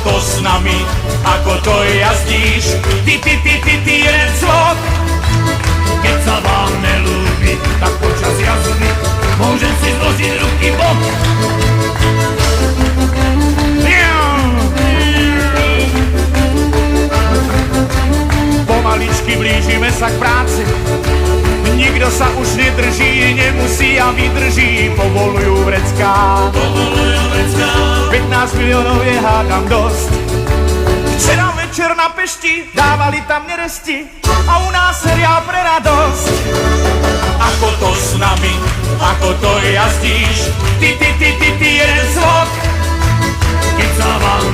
to s nami, ako to jazdíš. Ty, jeden slot. Keď sa vám nelúbi, tak počas jazdy môžem si zložiť ruky bok. Pomaličky blížime sa k práci, nikto sa už nedrží, nemusí a vydrží. Povolujú vrecká, 15 miliónov je hádam dosť. Včera večer na Pešti dávali tam neresti a u nás seriál pre radosť. Ako to s nami, ako to jazdíš, ty, jeden slot. Keď sa vám